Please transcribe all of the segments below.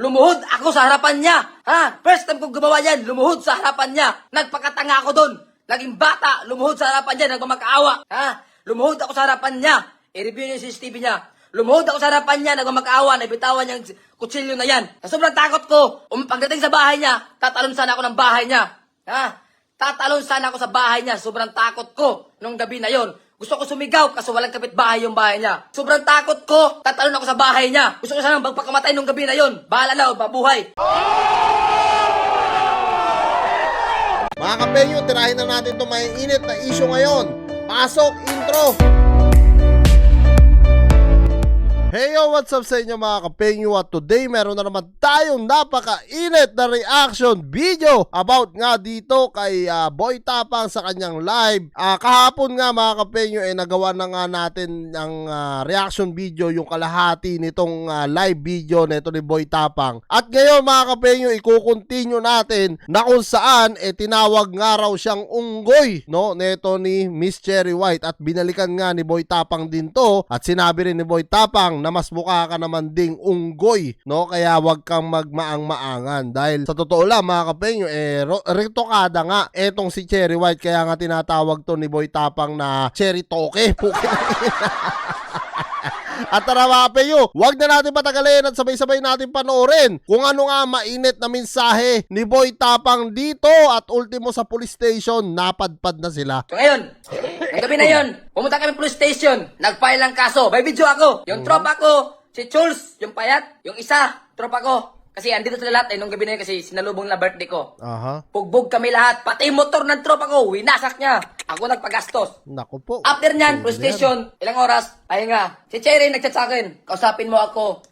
Lumuhod ako sa harapan niya. Ha? First time kong gumawa yan, lumuhod sa harapan niya. Nagpakatanga ako doon. Naging bata, lumuhod sa harapan niya, nagmamakaawa. Ha? Lumuhod ako sa harapan niya. I-review niyo yung CCTV niya. Lumuhod ako sa harapan niya, nagmamakaawa, nabitawan niyang kutsilyo na yan. Sa sobrang takot ko, pagdating sa bahay niya, tatalon sana ako ng bahay niya. Ha? Tatalon sana ako sa bahay niya. Sobrang takot ko nung gabi na yon. Gusto ko sumigaw kasi walang kapitbahay yung bahay niya. Sobrang takot ko, tatalon ako sa bahay niya. Gusto ko sana magpakamatay nung gabi na yon. Bahala na, mabuhay. Mga kampenyo, tirahin na natin itong may init na issue ngayon. Pasok, intro! Hey yo, what's up sa inyo mga kampenyo? At today, meron na naman tayong napaka-init na reaction video about nga dito kay Boy Tapang sa kanyang live. Kahapon nga mga kampenyo, nagawa na nga natin ang reaction video, yung kalahati nitong live video nito ni Boy Tapang. At ngayon mga kampenyo, i-continue natin na kung saan tinawag nga raw siyang unggoy, no, neto ni Miss Cherry White. At binalikan nga ni Boy Tapang din to at sinabi rin ni Boy Tapang na mas mukha ka naman ding unggoy, no? Kaya wag kang magmaang-maangan. Dahil sa totoo lang mga kapenyo, retokada nga etong si Cherry White. Kaya nga tinatawag to ni Boy Tapang na Cherry Toke. At tara mga kapenyo, wag na natin patagalin at sabay-sabay natin panoorin kung ano nga mainit na mensahe ni Boy Tapang dito. At ultimo sa police station, napadpad na sila. So ngayon, ang gabi na yon, pumunta kami police station, nag-file ng kaso, may video ako. Yung tropa ko, si Jules, yung payat, yung isa, tropa ko. Kasi andito sila lahat nung gabi na yun kasi sinalubong na birthday ko. Pugbog kami lahat, pati yung motor ng tropa ko, winasak niya. Ako nagpagastos. Naku po. After nyan, police station, ilang oras, ayun nga, si Cherry nagchat sa akin, kausapin mo ako,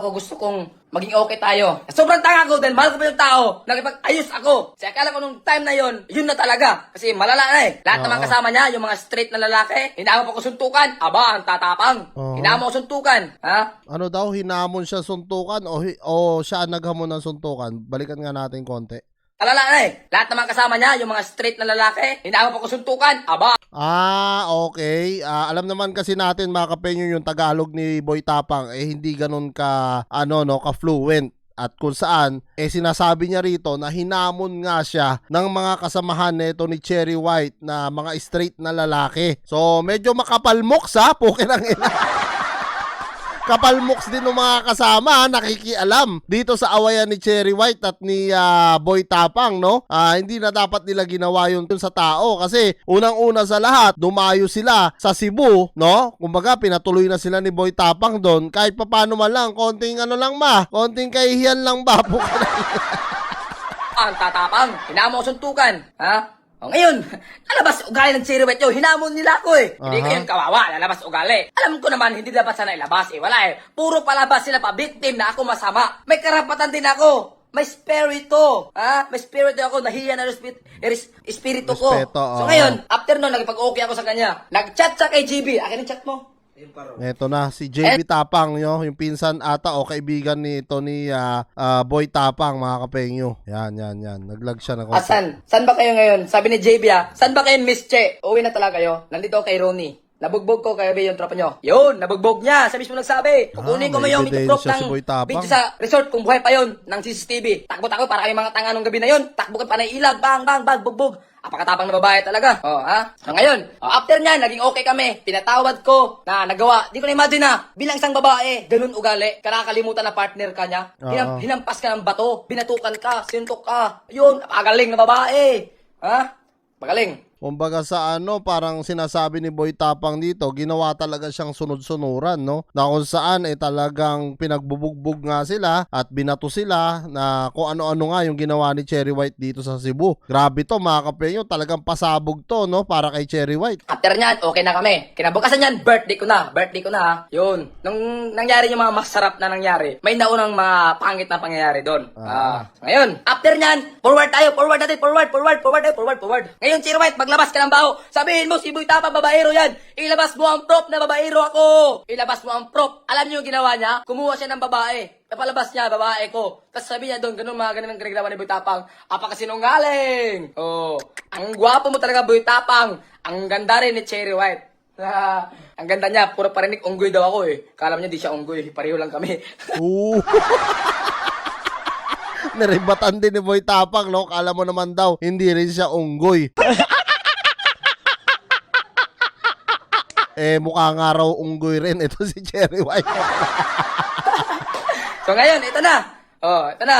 gusto kong maging okay tayo. Sobrang tanga ko dahil mahal ko pa yung tao, nakipag-ayos ako. Kasi akala ko nung time na yon, yun na talaga. Kasi malala na eh. Lahat naman kasama niya, yung mga straight na lalaki, hinamon pa ko suntukan, aba, ang tatapang. Hinamon ko suntukan, ha? Ano daw, hinamon siya suntukan o siya naghamon ng suntukan? Balikan nga natin konti. Malala na eh. Lahat naman kasama niya, yung mga straight na lalaki, hinamon pa ko suntukan, aba. Okay. Alam naman kasi natin mga kapenyo yung Tagalog ni Boy Tapang hindi ganun ka ka-fluent. At kung saan, sinasabi niya rito na hinamon nga siya ng mga kasamahan nito ni Cherry White na mga straight na lalaki. So, medyo makapalmoks pukin ang ina. Kapalmoks din ng mga kasama, nakikialam dito sa awayan ni Cherry White at ni Boy Tapang, no? Hindi na dapat nila ginawa yun sa tao kasi unang-una sa lahat, dumayo sila sa Cebu, no? Kumbaga, pinatuloy na sila ni Boy Tapang doon. Kahit papano man lang, konting konting kahihiyan lang ba? Ang tatapang, hinamon ko suntukan, ha? O ngayon, lalabas ugali ng Cherry White yun. Hinamon nila ako eh. Hindi kayo kawawa, lalabas ugali. Alam ko naman, hindi dapat sana ilabas eh. Wala eh. Puro palabas sila pa, victim na ako masama. May karapatan din ako. May spirito. Ha? May spirito ako. Nahiya na espiritu ko. So ngayon, after nun, nagpag-okay ako sa kanya. Nag-chat sa kay GB. Akin yung chat mo. Eto na, si JB Tapang, yung pinsan ata o kaibigan nito ni Boy Tapang, mga kapengyo. Yan. Naglag siya ng konti. San ba kayo ngayon? Sabi ni JB san ba kayo Miss Che? Uwi na talaga kayo. Nandito ako kay Ronnie. Nabugbog ko kaya ba yung tropa nyo? Yun, nabugbog niya. Sa mismo nagsabi. Kukunin ko mo yung mitiprop ng video sa resort kung buhay pa yun ng CCTV. Takbo-takbo para kayong mga tanga nung gabi na yun. Takbo ka pa na ilag. Bang, bugbog. Apakatapang na babae talaga. So ngayon, after niyan, naging okay kami. Pinatawad ko na nagawa. Di ko na-imagine na, bilang isang babae, ganun ugali. Kakalimutan na partner ka niya. Hinampas ka ng bato. Binatukan ka. Sintok ka. Yun, napagaling na babae. Magaling. Kumbaga sa parang sinasabi ni Boy Tapang dito, ginawa talaga siyang sunod-sunuran, no? Na kung saan talagang pinagbubugbog nga sila at binato sila na kung ano-ano nga yung ginawa ni Cherry White dito sa Cebu. Grabe to mga kapenyo, talagang pasabog to, no? Para kay Cherry White. After nyan, okay na kami. Kinabukasan nyan, birthday ko na ha. Yun. Nung nangyari yung mga masarap na nangyari, may naunang mga pangit na pangyayari doon. Ngayon, after nyan, forward tayo, forward. Ngayon, Cherry White, maglabas ka ng baho. Sabihin mo, si Boy Tapang, babaero yan. Ilabas mo ang prop na babaero ako. Ilabas mo ang prop. Alam niyo yung ginawa niya? Kumuha siya ng babae. Napalabas niya, babae ko. Tapos sabi niya doon, ganun ang ginagawa ni Boy Tapang. Apakasinungaling. Ang gwapo mo talaga, Boy Tapang. Ang ganda rin ni Cherry White. Ang ganda niya, puro parinig unggoy daw ako eh. Kala niya di siya unggoy, pareho lang kami. Niribatan din ni Boy Tapang, no? Kala mo naman daw, hindi rin siya unggoy. Mukha nga raw unggoy rin. Ito si Cherry White. So ngayon, ito na. Ito na.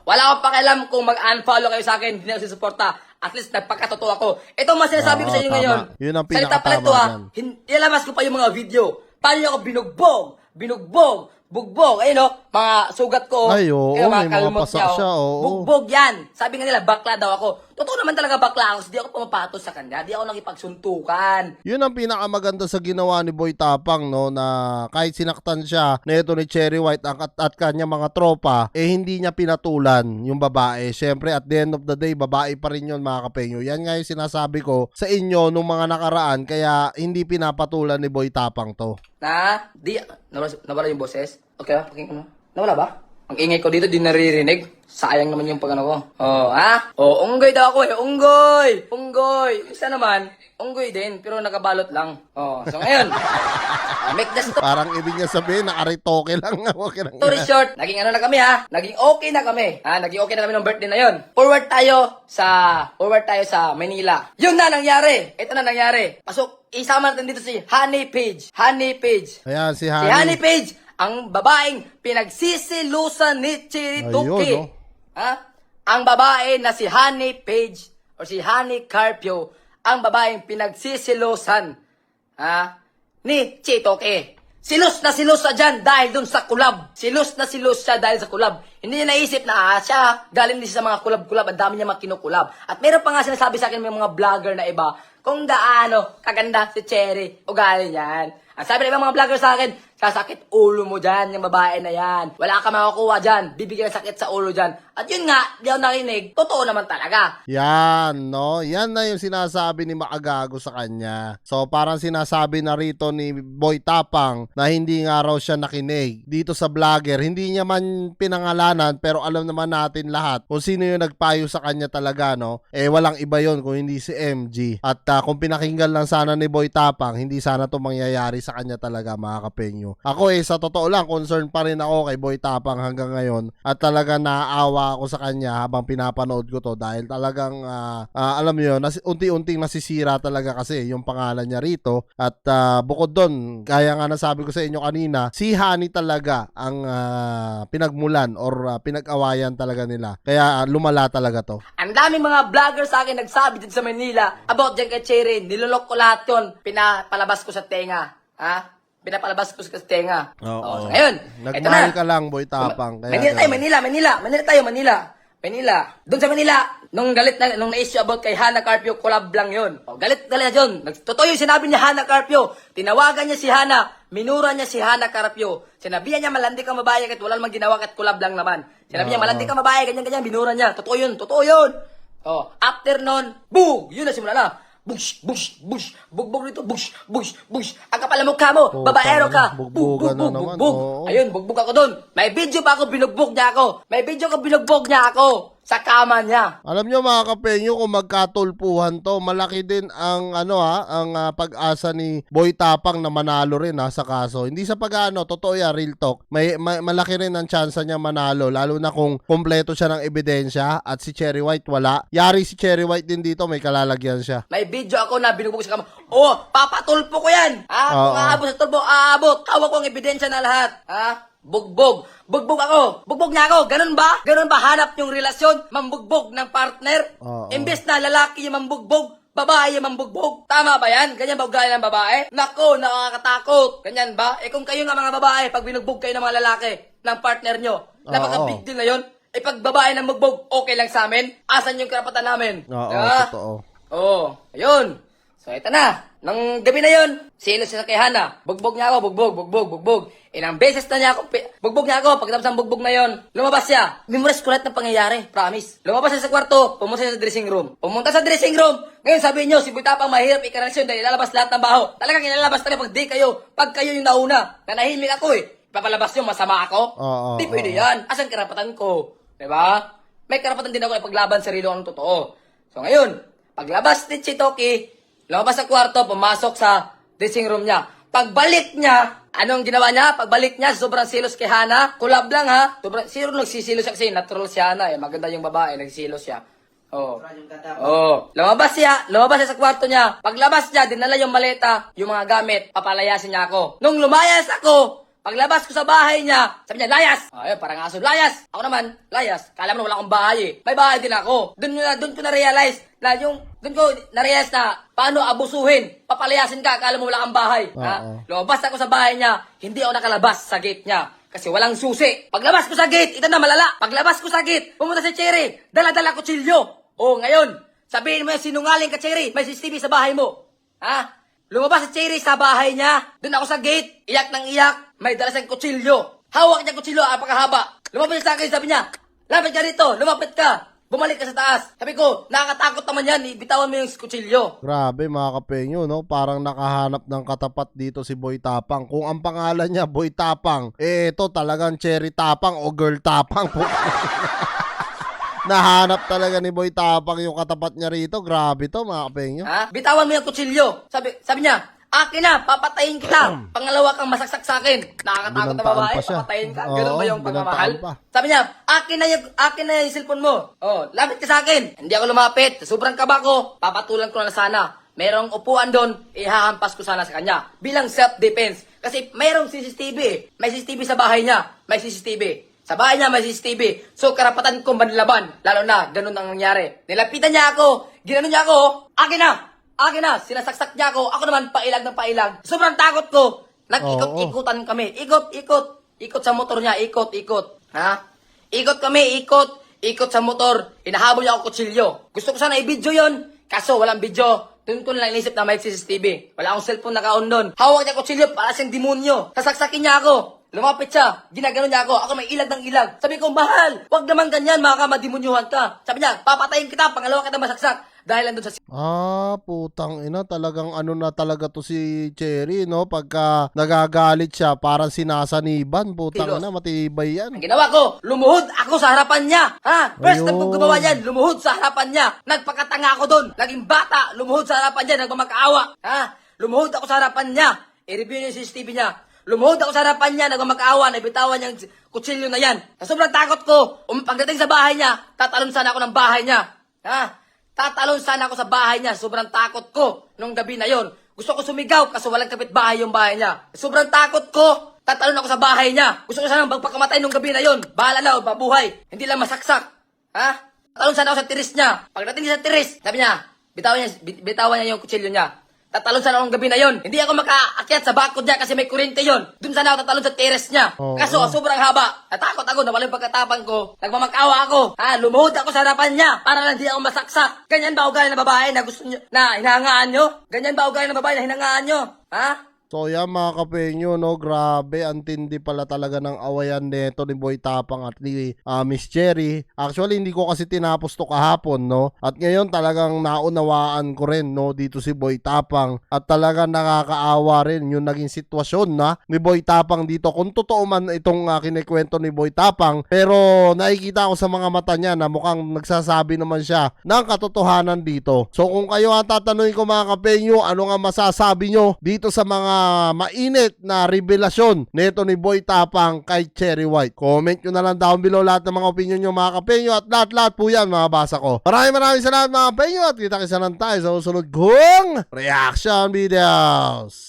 Wala akong pakialam kung mag-unfollow kayo sa akin, hindi ako susuporta. At least nagpakatotoo ako. Ito ang sinasabi ko sa inyo tama. ngayon. Yun ang Salita pala ito pinakatama dyan. Ilabas ko pa yung mga video. Paano ako binugbog, bugbog. Ayun mga sugat ko. Ay, oo, Kaya may mga kalmot pasak niya, siya, oo. Bugbog yan. Sabi nga nila, bakla daw ako. Totoo naman talaga bakla ako. Hindi ako pumapatos sa kanya. Di ako nakipagsuntukan. Yun ang pinakamaganda sa ginawa ni Boy Tapang, no, na kahit sinaktan siya na ito ni Cherry White at kanya mga tropa, hindi niya pinatulan yung babae. Syempre, at the end of the day, babae pa rin yun, mga kapenyo. Yan nga yung sinasabi ko sa inyo nung mga nakaraan, kaya hindi pinapatulan ni Boy Tapang to. Nawala yung boses? Okay ba? Pakinggan mo. Nawala ba? Ang ingay ko dito, di naririnig. Sayang naman yung pagano ko. Unggoy daw ako eh. Unggoy. Isa naman, unggoy din, pero nakabalot lang. So ngayon, make the story Parang ibig niya sabihin, nakaritoke lang. Okay lang. short. Naging ano na kami Naging okay na kami. Naging okay na kami ng birthday na yon. Forward tayo sa Manila. Yun na nangyari. Ito na nangyari. Pasok, isama natin dito si Honey Page. Ayan, si Si Honey. Honey Page, ang babaeng pinagsisilusan ni Chirituki. Ayun, Ang babae na si Honey Page or si Honey Carpio, ang babaeng pinagsisilusan ni Chitoke. Silus na silus siya dyan dahil dun sa kulab. Silus na silus siya dahil sa kulab. Hindi niya naisip na siya galing din siya sa mga kulab-kulab. Ang dami niya mga kinukulab. At meron pa nga sinasabi sa akin may mga vlogger na iba kung gaano kaganda si Cherry ugali niyan. Ang sabi ng ibang mga vlogger sa akin, sasakit ulo mo dyan, yung babae na yan. Wala ka makukuha dyan. Bibigyan ng sakit sa ulo dyan. At yun nga, di ako nakinig. Totoo naman talaga. Yan, no? Yan na yung sinasabi ni Makagago sa kanya. So, parang sinasabi na rito ni Boy Tapang na hindi nga raw siya nakinig dito sa vlogger. Hindi niya man pinangalanan, pero alam naman natin lahat kung sino yung nagpayo sa kanya talaga, no? Walang iba yon kung hindi si MG. At kung pinakinggan lang sana ni Boy Tapang, hindi sana to mangyayari sa kanya talaga, mga kapenyo. Ako sa totoo lang, concerned pa rin ako kay Boy Tapang hanggang ngayon. At talaga naaawa ako sa kanya habang pinapanood ko to dahil talagang alam niyo, unti-unting nasisira talaga kasi yung pangalan niya rito. At bukod doon, kaya nga nasabi ko sa inyo kanina, si Honey talaga ang pinagmulan or pinag-awayan talaga nila. Kaya lumala talaga to. Ang daming mga vlogger sa akin nagsabi dito sa Manila about dyan kay Cherry. Nilolok ko lahat yun. Pinapalabas ko sa tenga. Pinapalabas ko sa tenga. So ngayon, eto Nagmahal na. ka lang, Boy Tapang. Kaya Manila tayo. Doon sa Manila, nung na-issue about kay Hana Carpio, collab lang yun. Galit yun. Totoo yung sinabi niya Hana Carpio. Tinawagan niya si Hana. Minura niya si Hana Carpio. Sinabihan niya malandi kang babae kahit wala namang ginawa kahit collab lang naman. Sinabi niya malandi kang babae, ganyan, binura niya. Totoo yun. After nun, boom! Yun na simula na. Bush. Bugbog nito. Bush. Ang kapal ng mukha mo. Babaero ka. Bugbogan na naman. Oo. Ayun, bugbog ako dun. May video pa ako, binugbog niya ako. Sa kama niya. Alam nyo, mga kapenyo, kung magkatulpuhan to, malaki din ang pag-asa ni Boy Tapang na manalo rin sa kaso. Hindi sa totoo yan, real talk. Malaki rin ang chance niya manalo, lalo na kung kompleto siya ng ebidensya at si Cherry White wala. Yari si Cherry White din dito, may kalalagyan siya. May video ako na binugbog sa kama. Papatulpo ko yan. Kung aabot sa tulpo, aabot. Hawak ko ang ebidensya na lahat. Bugbog ako. Bugbog niya ako. Ganun ba? Hanap yung relasyon? Mambugbog ng partner? Imbes na lalaki yung mambugbog, babae yung mambugbog. Tama ba yan? Ganyan ba ugali ng babae? Nako, nakakatakot. Ganyan ba? Kung kayo nga mga babae, pag binugbog kayo ng mga lalaki, ng partner nyo, napaka-big deal na yun. Pag babae ng bugbog, okay lang sa amin? Asan yung karapatan namin? Totoo. Ayun. So, ito na. Nang gabi na yun, sino siya kay Hana? Bugbog niya ako, bugbog. Ilang beses na niya ako, bugbog niya ako. Pagkatapos ng bugbog na yun, lumabas siya. Memorize ko lahat ng pangyayari, promise. Lumabas siya sa kwarto, pumunta siya sa dressing room. Ngayon sabi niyo, si Boy Tapang mahirap ikarelasyon dahil ilalabas lahat ng baho. Talagang ilalabas talaga pag kayo yung nauna. Nanahimik ako Papalabas niyo, masama ako? Di pwede yan. Asan karapatan ko? Diba? May karapatan din ako ipaglaban sarili ko ng totoo. So ngayon, paglabas ni Chitoki, lumabas sa kwarto, pumasok sa dressing room niya. Pagbalik niya, Anong ginawa niya? Pagbalik niya, sobrang silos kay Hana. Kulab lang ha. Sobrang, sino nagsisilos siya kasi natural si Hana eh. Maganda yung babae, nagsisilos siya. Oh. Oh. Lumabas siya sa kwarto niya. Paglabas niya, dinala yung maleta, yung mga gamit, papalayasin niya ako. Nung lumayas ako, paglabas ko sa bahay niya, sabi niya, layas! Ayun, parang aso, layas! Ako naman, layas. Kala mo wala akong bahay eh. May bahay din ako. Doon ko na-realize na paano abusuhin. Papalayasin ka, kala mo wala kang bahay. Ha? Lumabas ako sa bahay niya, hindi ako nakalabas sa gate niya. Kasi walang susi. Paglabas ko sa gate, ito na malala. Paglabas ko sa gate, pumunta si Cherry, dala-dala kutsilyo. Oh, ngayon, sabihin mo yung sinungaling ka, Cherry. May CCTV sa bahay mo. Ha? Lumabas si Cherry sa bahay niya. Doon ako sa gate. Iyak ng iyak. May dala siyang kutsilyo. Hawak niya kutsilyo. Apakahaba. Lumapit sa akin. Sabi niya, lapit ka dito. Lumapit ka. Bumalik ka sa taas. Sabi ko, nakakatakot naman yan. Bitawan mo yung kutsilyo. Grabe mga kapenyo, no? Parang nakahanap ng katapat dito si Boy Tapang. Kung ang pangalan niya Boy Tapang, ito talagang Cherry Tapang o Girl Tapang po. Nahanap talaga ni Boy Tapang yung katapat niya rito. Grabe to mga kapenyo. Ha? Bitawan mo yung kutsilyo. Sabi niya, akin na, papatayin kita. Pangalawa kang masaksak sa akin. Nakakatakot na Binantaan babae, pa siya. papatayin ka. Oo, Ganun ba yung pagmamahal? binantaan pa. Sabi niya, akin na yung cellphone mo. Oh, lapit ka sa akin. Hindi ako lumapit. Sobrang kaba ko. Papatulan ko na sana. Merong upuan doon, ihahampas ko sana sa kanya. Bilang self-defense. Kasi mayroong CCTV eh. May CCTV sa bahay niya. May CCTV. Sa bahay niya may CCTV. So, karapatan kong manlaban. Lalo na, ganun ang nangyari. Nilapitan niya ako. Ginanon niya ako. Akin na! Akin na! Sinasaksak niya ako. Ako naman, pailag ng pailag. Sobrang takot ko. Nag-ikot-ikutan kami. Ikot sa motor niya. Ikot. Ha? Ikot kami. Ikot sa motor. Hinahabol niya ako kutsilyo. Gusto ko sana i-video yon. Kaso, walang video. Doon ko na lang inisip na may CCTV. Wala akong cellphone naka-on doon. Hawak niya kutsilyo para siyang demonyo. Sasaksakin niya ako. Lumapit siya. Ginagano niya ako. Ako may ilag ng ilag. Sabi ko, mahal. Wag naman ganyan. Makakamademonyuhan ka. Sabi niya, papatayin kita. Pangalawa kita masaksak. Dahil andun sa... Putang ina. Talagang ano na talaga to si Cherry, no? Pagka nagagalit siya, parang sinasaniban. Putang Kilos. ina, matibay yan. Ang ginawa ko, lumuhod ako sa harapan niya. Ha? First Ayun. time ko gumawa yan, lumuhod sa harapan niya. Nagpakatanga ako doon. Naging bata, lumuhod sa harapan niya, nagmamakaawa. Ha? Lumuhod ako sa harapan niya. I-review niyo yung CCTV niya. Lumuhod ako sa harapan niya, nagmamakaawa, nabitawan niyang kutsilyo na yan. Sa sobrang takot ko, pagdating sa bahay niya, tatalon sana ako ng bahay niya. Ha? Tatalon sana ako sa bahay niya. Sobrang takot ko nung gabi na yon. Gusto ko sumigaw kasi walang kapitbahay yung bahay niya. Sobrang takot ko. Tatalon ako sa bahay niya. Gusto ko sana magpakamatay nung gabi na yon. Bahala na, mabuhay. Hindi lang masaksak. Ha? Tatalon sana ako sa tiris niya. Pagdating sa tiris, sabi niya, bitawan niya yung kutsilyo niya. Tatalon sana akong gabi na yon. Hindi ako makaakyat sa bakod niya kasi may kurente yon. Doon sana ako tatalon sa teres niya. Oo. Kaso sobrang haba. Natakot ako, nawala yung pagkatapang ko. Nagmamakawa ako. Ha, lumuhod ako sa harapan niya para lang di ako masaksak. Ganyan ba ugali na babae na gusto niyo, na hinahangaan niyo? Ganyan ba ugali na babae na hinahangaan niyo? Ha? So yan mga kapenyo, no, grabe, ang tindi pala talaga ng awayan neto ni Boy Tapang at ni Miss Cherry. Actually, hindi ko kasi tinapos to kahapon, no, at ngayon talagang naunawaan ko rin, no, dito si Boy Tapang at talagang nakakaawa rin yung naging sitwasyon na ni Boy Tapang dito. Kung totoo man itong kinikwento ni Boy Tapang, pero nakikita ko sa mga mata niya na mukhang nagsasabi naman siya ng katotohanan dito. So kung kayo ang tatanungin ko mga kapenyo, ano nga masasabi nyo dito sa mga mainit na revelasyon neto ni Boy Tapang kay Cherry White? Comment nyo na lang down below lahat ng mga opinion nyo mga kapenyo at lahat po yan mababasa ko. Maraming salamat mga kapenyo at kita-kisa lang tayo sa susunod kong reaction videos.